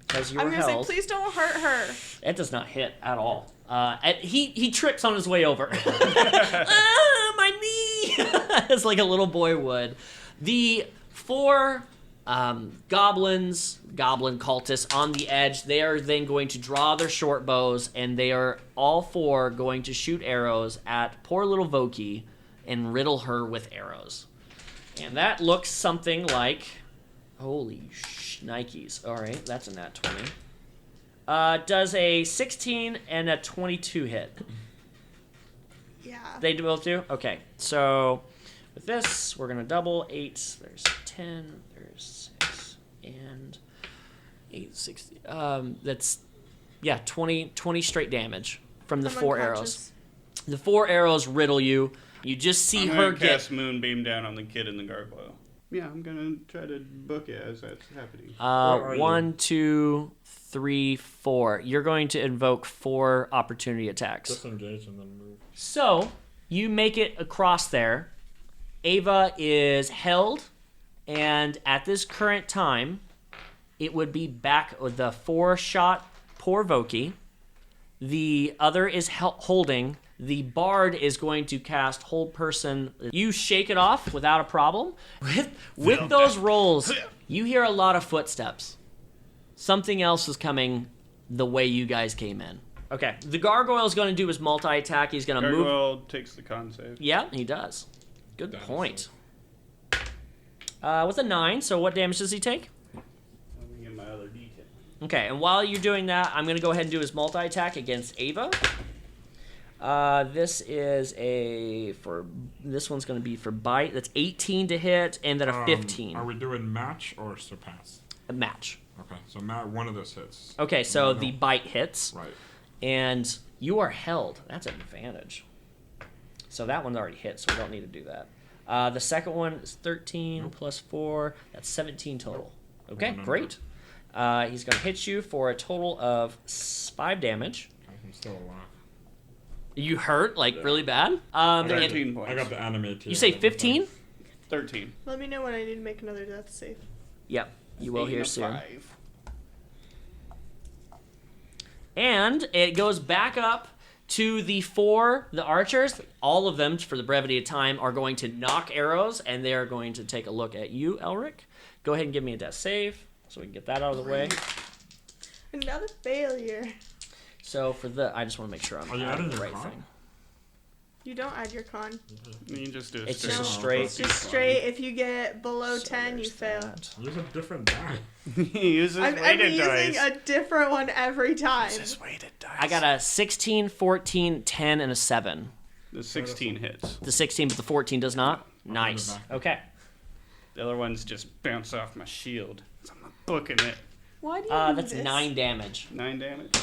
because you're I'm gonna held, say, please don't hurt her. it does not hit at all. He trips on his way over. Ah, my knee! It's like a little boy would. The 4 goblin cultists on the edge, they are then going to draw their short bows, and they are all 4 going to shoot arrows at poor little Voquis and riddle her with arrows. And that looks something like, holy shnikes. All right, that's a nat 20. Does a 16 and a 22 hit? Yeah. They both do? Okay, so with this, we're going to double 8. There's 10, there's 6, and 8, 60. That's, yeah, 20 straight damage from the I'm 4 arrows. unconscious. The 4 arrows riddle you. You just see I'm her gonna cast Moonbeam down on the kid in the gargoyle. Yeah, I'm gonna try to book it as that's happening. are 1, 2, 3, 4. You're going to invoke 4 opportunity attacks. Disengage and then move. So, you make it across there. Ava is held, and at this current time, it would be back with the 4-shot poor Voquis. The other is holding. The bard is going to cast hold person. You shake it off without a problem. With those rolls, you hear a lot of footsteps. Something else is coming the way you guys came in. Okay, the gargoyle is going to do his multi-attack. He's going to move. Gargoyle takes the con save. Yeah, he does. Good Damn, point. With a 9, so what damage does he take? Let me get my other D10. Okay, and while you're doing that, I'm going to go ahead and do his multi-attack against Ava. This one's going to be for bite. That's 18 to hit, and then a 15. Are we doing match or surpass? A match. Okay, so one of those hits. Okay, so No. the bite hits, Right. and you are held. That's an advantage. So that one's already hit, so we don't need to do that. The second one is 13 plus 4. That's 17 total. Okay, No. great. He's going to hit you for a total of 5 damage. I'm still alive. You hurt, like, really bad? I got, 13 points. I got the animate. You say 15? 13. Let me know when I need to make another death save. Yep, you will Eight here and a soon. 5. And it goes back up to the archers. All of them, for the brevity of time, are going to knock arrows, and they are going to take a look at you, Elrick. Go ahead and give me a death save, so we can get that out of the way. Another failure. So I just want to make sure I'm Are you adding adding the your right con? thing. You don't add your con. You can just do a It's straight. just a No. straight. It's just straight. If you get below So 10, you there's fail. that. Use a different die. He uses I'm weighted using dice. a different one every time. Uses weighted dice. I got a 16, 14, 10, and a 7. The 16 hits. The 16, but the 14 does not? bring it Nice. back. Okay. The other ones just bounce off my shield. So I'm not booking it. Why do you do That's this? 9 damage. 9 damage.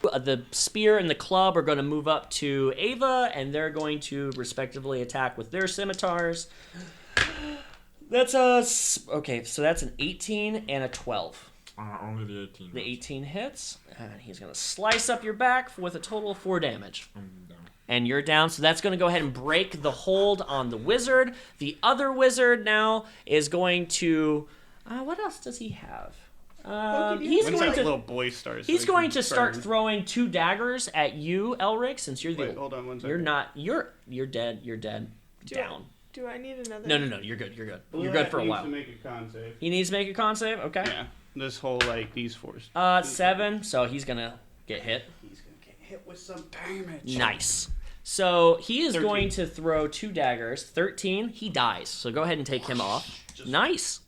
The spear and the club are going to move up to Ava, and they're going to respectively attack with their scimitars. That's okay. So that's an 18 and a 12. Only the 18. The 18 hits, and he's going to slice up your back with a total of 4 damage. I'm down. And you're down, so that's going to go ahead and break the hold on the wizard. The other wizard now is going to... what else does he have? He's When's going that to... little boy start? So He's he going can to start burn? throwing 2 daggers at you, Elrick, since you're the... Wait, hold on one second. You're not... You're dead. You're dead. Down. Do I need another? No. You're good. You're good. Blue You're good hat for a needs while. to make a con save. He needs to make a con save? Okay. Yeah. This whole, like, these fours. 7, so he's going to get hit. He's going to get hit with some damage. Nice. So he is 13. going to throw 2 daggers. 13, he dies. So go ahead and take him off. Nice.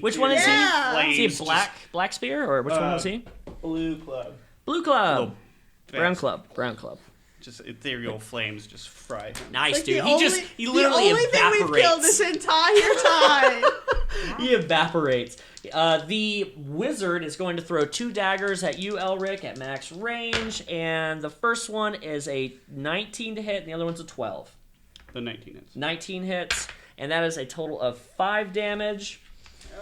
Which one is Yeah. he? Is he a black spear, or which one was he? Blue club. Blue club. Little Brown fast- club. Brown club. Just ethereal flames just fry him. Nice, Like dude. the He literally the only thing we've killed evaporates. this entire time. He evaporates. The wizard is going to throw 2 daggers at you, Elrick, at max range, and the first one is a 19 to hit, and the other one's a 12. The 19 hits. 19 hits, and that is a total of 5 damage.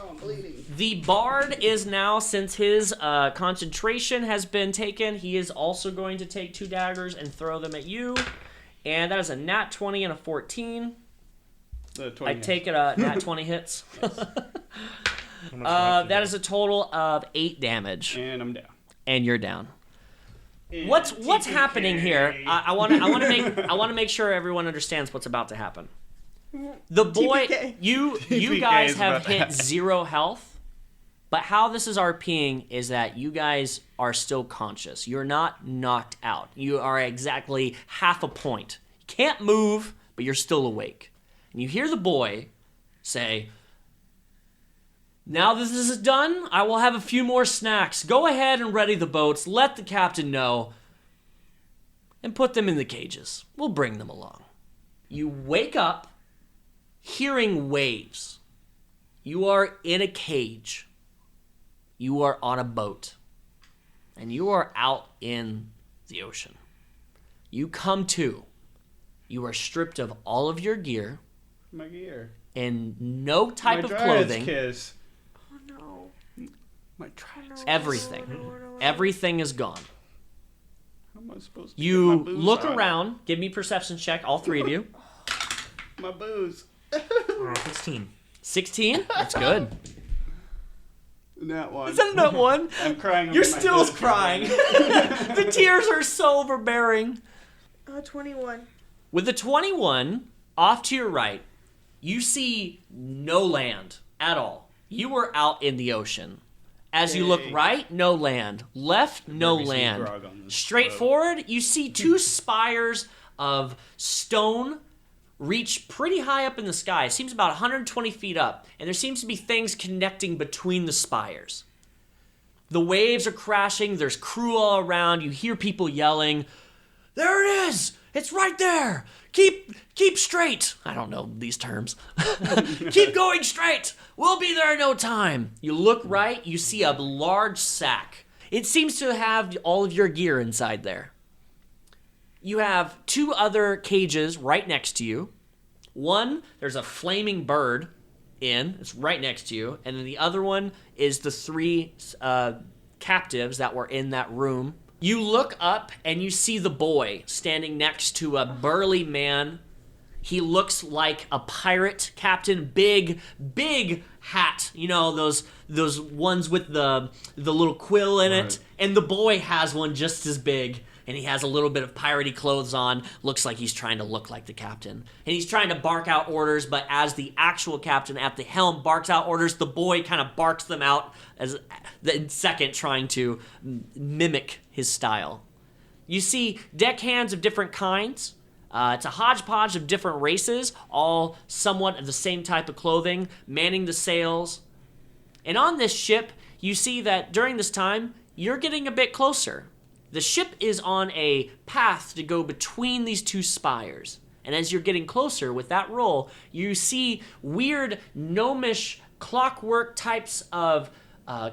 Oh, I'm bleeding. The bard is now, since his concentration has been taken, he is also going to take 2 daggers and throw them at you, and that is a nat 20 and a 14. The 20 I hits. take it nat 20 hits. How much damage That you is a total of 8 damage, And I'm down. and you're down. And What's TPK. happening here? I want to make sure everyone understands what's about to happen. The boy, TPK. you TPK guys is have about to hit happen. 0 health, but how this is RPing is that you guys are still conscious. You're not knocked out. You are exactly half a point. You can't move, but you're still awake. And you hear the boy say, "Now that this is done, I will have a few more snacks. Go ahead and ready the boats. Let the captain know. And put them in the cages. We'll bring them along." You wake up hearing waves. You are in a cage. You are on a boat. And you are out in the ocean. You come to. You are stripped of all of your gear My gear. and no type My of Dryad's clothing. Kiss. Oh no. My Dryad's Everything. Everything is gone. How am I supposed to You get my booze look on? around. Give me perception check, all 3 of you. My booze. Oh, 16. 16? That's good. That one. Is that not one? I'm crying. You're over my still booze crying. right The tears are so overbearing. 21. With the 21, off to your right, you see no land at all. You were out in the ocean. As you look Yay. right, no land. Left, no Never seen land. grog on this Straight boat. forward, you see 2 spires of stone reach pretty high up in the sky. It seems about 120 feet up, and there seems to be things connecting between the spires. The waves are crashing. There's crew all around. You hear people yelling, "There it is! It's right there! Keep straight!" I don't know these terms. "Keep going straight! We'll be there in no time!" You look right, you see a large sack. It seems to have all of your gear inside there. You have 2 other cages right next to you. One, there's a flaming bird it's right next to you. And then the other one is the 3 captives that were in that room. You look up and you see the boy standing next to a burly man. He looks like a pirate captain, big hat. You know, those ones with the little quill in it. Right. And the boy has one just as big. And he has a little bit of piratey clothes on. Looks like he's trying to look like the captain. And he's trying to bark out orders, but as the actual captain at the helm barks out orders, the boy kind of barks them out as the second, trying to mimic his style. You see deckhands of different kinds. It's a hodgepodge of different races, all somewhat of the same type of clothing, manning the sails. And on this ship, you see that during this time, you're getting a bit closer. The ship is on a path to go between these 2 spires. And as you're getting closer with that roll, you see weird gnomish clockwork types of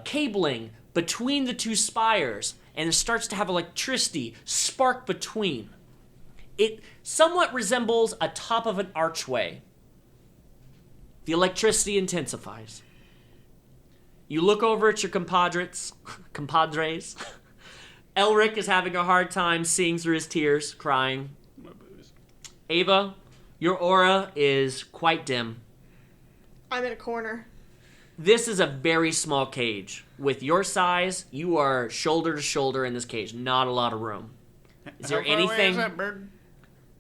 cabling between the 2 spires. And it starts to have electricity spark between. It somewhat resembles a top of an archway. The electricity intensifies. You look over at your compadres. Elrick is having a hard time seeing through his tears, crying. My booze. Ava, your aura is quite dim. I'm in a corner. This is a very small cage. With your size, you are shoulder to shoulder in this cage. Not a lot of room. Is there How far away anything is that bird?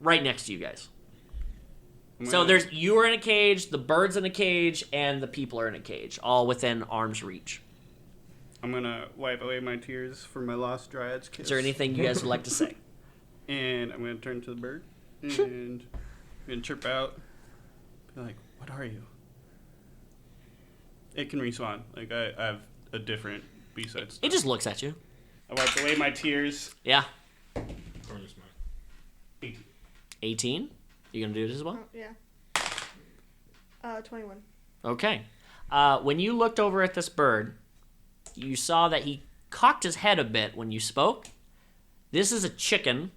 right next to you guys? I'm So gonna- you are in a cage, the bird's in a cage, and the people are in a cage, all within arm's reach. I'm gonna wipe away my tears for my lost dryad's kiss. Is there anything you guys would like to say? And I'm gonna turn to the bird and I'm gonna chirp out, be like, "What are you?" It can respawn. Like I have a different B-side. It just looks at you. I wiped away my tears. Yeah. Don't use mine. 18? You gonna do it as well? Oh, yeah. 21. Okay. When you looked over at this bird, you saw that he cocked his head a bit when you spoke. This is a chicken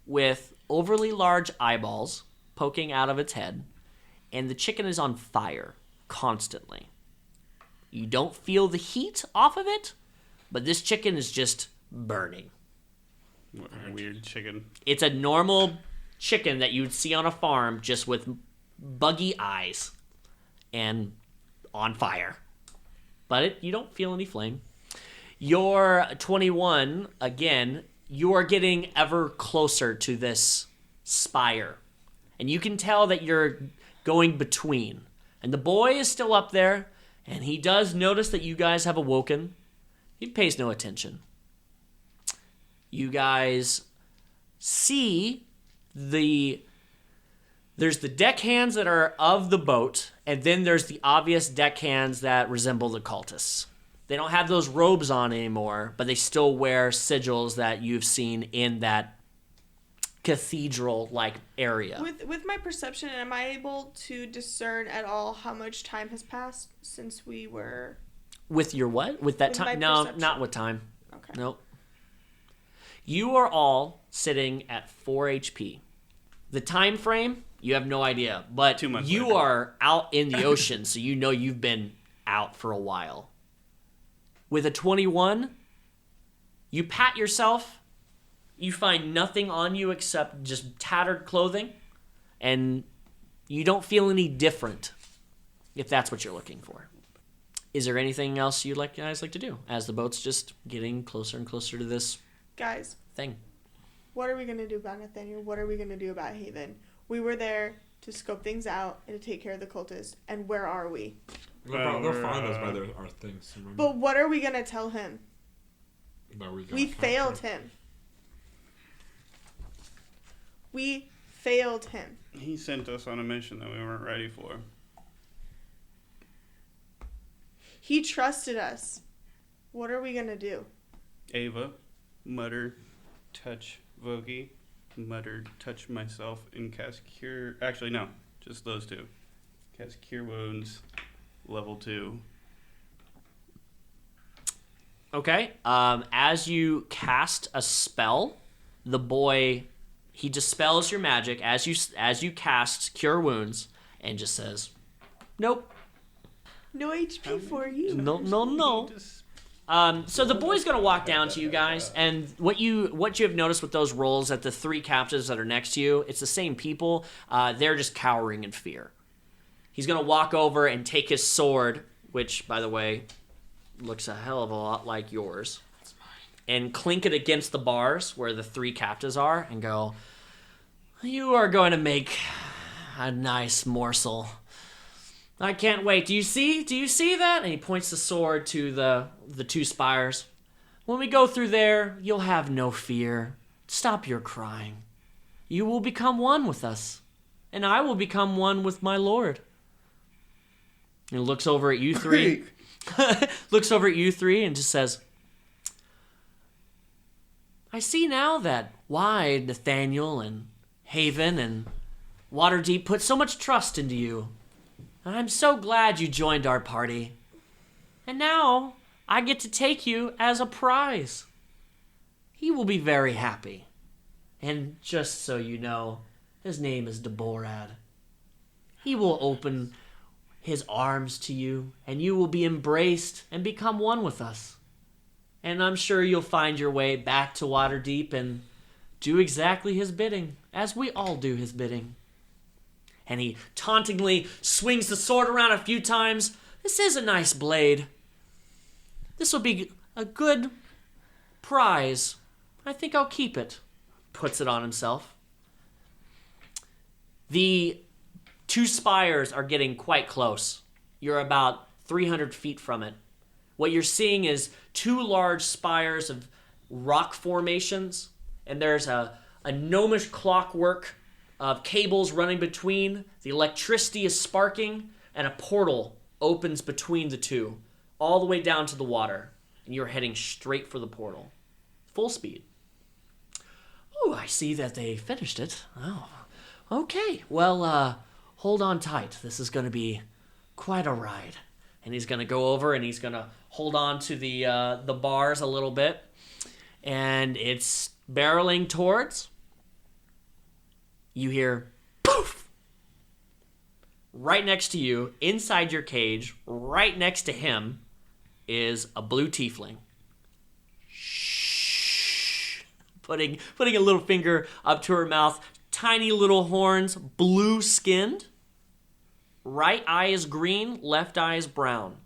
with overly large eyeballs poking out of its head, and the chicken is on fire constantly. You don't feel the heat off of it, but this chicken is just burning. What a weird chicken. It's a normal chicken that you'd see on a farm, just with buggy eyes and on fire. But you don't feel any flame. You're 21, again, you are getting ever closer to this spire. And you can tell that you're going between. And the boy is still up there, and he does notice that you guys have awoken. He pays no attention. You guys see there's the deckhands that are of the boat, and then there's the obvious deckhands that resemble the cultists. They don't have those robes on anymore, but they still wear sigils that you've seen in that cathedral-like area. With my perception, am I able to discern at all how much time has passed since we were... With your what? With that With time? my No, perception. not with time. Okay. Nope. You are all sitting at 4 HP. The time frame, you have no idea, but 2 months you later. are out in the ocean, so you know you've been out for a while. With a 21, you pat yourself. You find nothing on you except just tattered clothing, and you don't feel any different, if that's what you're looking for. Is there anything else you guys like to do as the boat's just getting closer and closer to this Guys, thing? what are we going to do about Nathaniel? What are we going to do about Haven? We were there to scope things out and to take care of the cultists, and where are we? They'll find us by our things. Remember? But what are we going to tell him? That we got We failed captured. him. We failed him. He sent us on a mission that we weren't ready for. He trusted us. What are we going to do? Ava, mutter, touch Voquis, mutter, touch myself, and cast cure. Actually, no, just those two. Cast cure wounds, level 2. Okay. As you cast a spell, the boy, he dispels your magic as you cast Cure Wounds and just says, "Nope." No HP for you. No. So the boy's gonna walk down to you guys, and what you have noticed with those rolls that the 3 captives that are next to you, it's the same people. They're just cowering in fear. He's gonna walk over and take his sword, which, by the way, looks a hell of a lot like yours, and clink it against the bars where the 3 captives are, and go, "You are going to make a nice morsel. I can't wait. Do you see that?" And he points the sword to the 2 spires. "When we go through there, you'll have no fear. Stop your crying. You will become one with us, and I will become one with my lord." And he looks over at you 3. Looks over at you 3 and just says, "I see now that why Nathaniel and Haven and Waterdeep put so much trust into you. And I'm so glad you joined our party. And now I get to take you as a prize. He will be very happy. And just so you know, his name is Deborad. He will open his arms to you, and you will be embraced and become one with us. And I'm sure you'll find your way back to Waterdeep and do exactly his bidding. as we all do his bidding. And he tauntingly swings the sword around a few times. This is a nice blade. This will be a good prize. I think I'll keep it. Puts it on himself. The two spires are getting quite close. You're about 300 feet from it. What you're seeing is two large spires of rock formations, and there's a gnomish clockwork of cables running between. The electricity is sparking, and a portal opens between the two, all the way down to the water. And you're heading straight for the portal. Full speed. Oh, I see that they finished it. Oh, okay. Well, hold on tight. This is going to be quite a ride. And he's going to go over and he's going to hold on to the bars a little bit. And it's barreling towards. You hear poof! Right next to you, inside your cage, right next to him, is a blue tiefling. Shh. Putting a little finger up to her mouth. Tiny little horns, blue-skinned. Right eye is green, left eye is brown.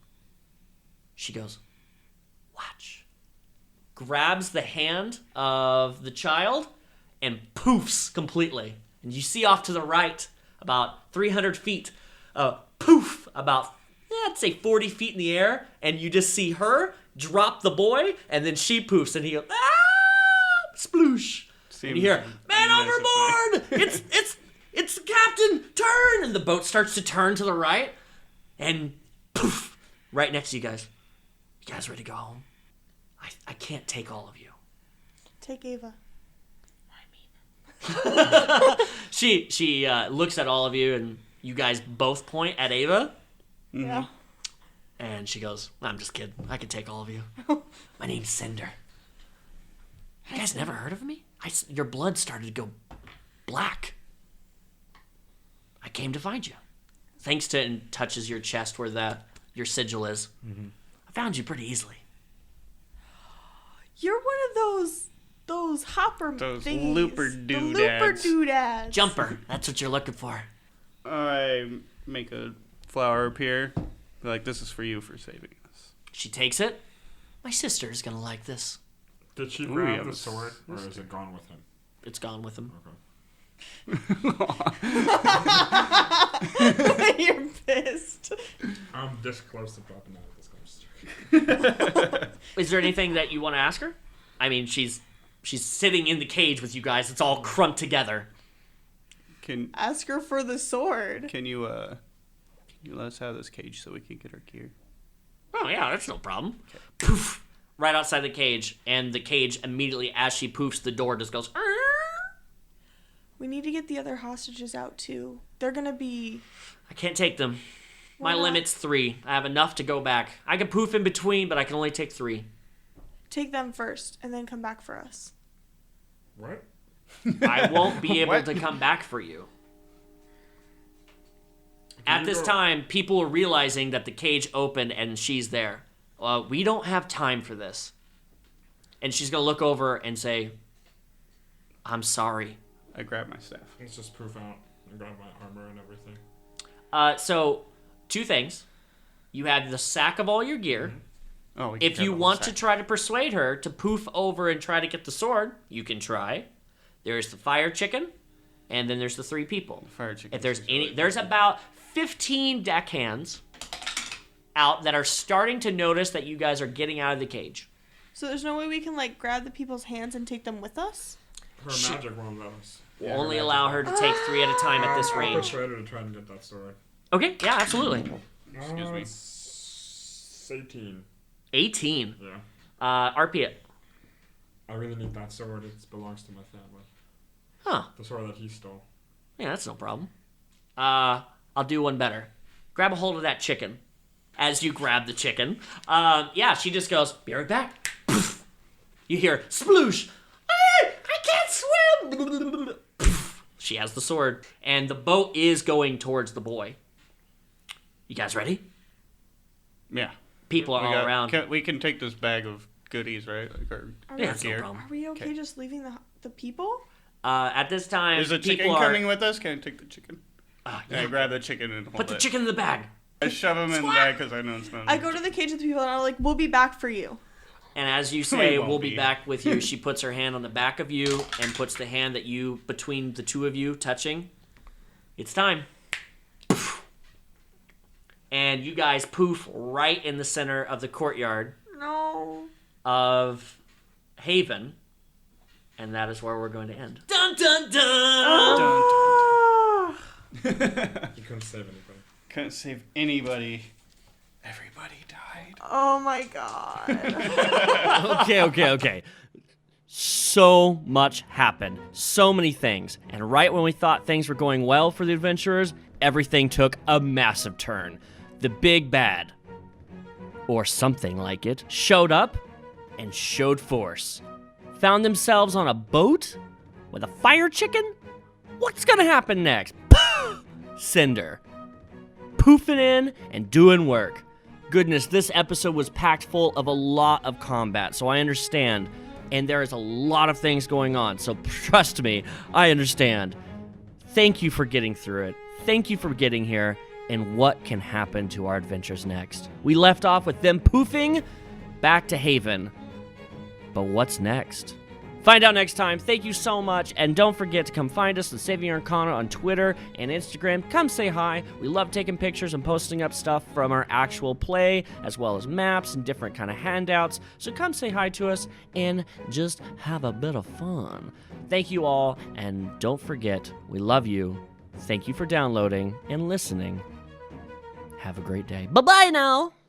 She goes, watch. Grabs the hand of the child and poofs completely. And you see off to the right, about 300 feet, poof, about, I'd say 40 feet in the air, and you just see her drop the boy, and then she poofs, and he goes, sploosh. And you hear, man overboard! It's the captain! Turn! And the boat starts to turn to the right, and poof, right next to you guys. You guys ready to go home? I can't take all of you. Take Ava. She looks at all of you, and you guys both point at Ava. Mm-hmm. Yeah. And she goes, I'm just kidding. I can take all of you. My name's Cinder. You guys never heard of me? Your blood started to go black. I came to find you. Thanks to, and touches your chest where your sigil is. Mm-hmm. I found you pretty easily. You're one of those hopper Those thingies. looper The doodads. looper doodads. Jumper. That's what you're looking for. I make a flower appear. Be like, this is for you for saving us. She takes it. My sister is going to like this. Did she Ooh, grab yeah, the but sword, or is it gone with him? It's gone with him. Okay. You're pissed. I'm this close to dropping out of this conversation. Is there anything that you want to ask her? I mean, she's sitting in the cage with you guys. It's all crumped together. Can Ask her for the sword. you let us have this cage so we can get our gear? Oh, yeah, that's no problem. Poof! Right outside the cage. And the cage immediately, as she poofs, the door just goes... We need to get the other hostages out, too. They're gonna be... I can't take them. Why My not? limit's 3. I have enough to go back. I can poof in between, but I can only take 3. Take them first, and then come back for us. What? I won't be able What? to come back for you. Can At you this go- time, people are realizing that the cage opened and she's there. We don't have time for this. And she's going to look over and say, I'm sorry. I grab my staff. Let's just proof out and grab my armor and everything. So, 2 things. You have the sack of all your gear. Oh, we can If grab you the whole want to sack. try to persuade her to poof over and try to get the sword, you can try. There's the fire chicken, and then there's the 3 people. Fire chicken. If there's any, there's about 15 deckhands out that are starting to notice that you guys are getting out of the cage. So there's no way we can, like, grab the people's hands and take them with us? Her magic won't let us. We'll Yeah, only her allow her to take 3 at a time at this I'll range. persuade her to try and get that sword. Okay, yeah, absolutely. Excuse me. It's 18. 18. Yeah. RP it. I really need that sword. It belongs to my family. Huh. The sword that he stole. Yeah, that's no problem. I'll do one better. Grab a hold of that chicken. As you grab the chicken, yeah, she just goes, be right back. Poof. You hear, sploosh. I can't swim. Poof. She has the sword, and the boat is going towards the boy. You guys ready? Yeah. People are We all got- around. we can take this bag of goodies, right? Like our Are Yeah, we, that's no gear. problem. are we okay Okay. just leaving the people? At this time, Is a chicken people are... coming with us? Can I take the chicken? yeah. I grab the chicken and hold Put the it. chicken in the bag. I shove him in the bag because I know it's not. I go to the cage with the people and I'm like, we'll be back for you. And as you say, won't we'll be be. back with you, she puts her hand on the back of you and puts the hand that you, between the two of you, touching. It's time. And you guys poof right in the center of the courtyard No. of Haven. And that is where we're going to end. Dun dun dun! Ah. You couldn't save anybody. Couldn't save anybody. Everybody died. Oh my god. Okay. So much happened. So many things. And right when we thought things were going well for the adventurers, everything took a massive turn. The big bad, or something like it, showed up and showed force. Found themselves on a boat with a fire chicken? What's gonna happen next? Cinder. Poofing in and doing work. Goodness, this episode was packed full of a lot of combat, so I understand. And there is a lot of things going on, so trust me, I understand. Thank you for getting through it. Thank you for getting here. And what can happen to our adventures next? We left off with them poofing back to Haven. But what's next? Find out next time. Thank you so much. And don't forget to come find us at Saving Arcana on Twitter and Instagram. Come say hi. We love taking pictures and posting up stuff from our actual play, as well as maps and different kind of handouts. So come say hi to us and just have a bit of fun. Thank you all. And don't forget, we love you. Thank you for downloading and listening. Have a great day. Bye-bye now.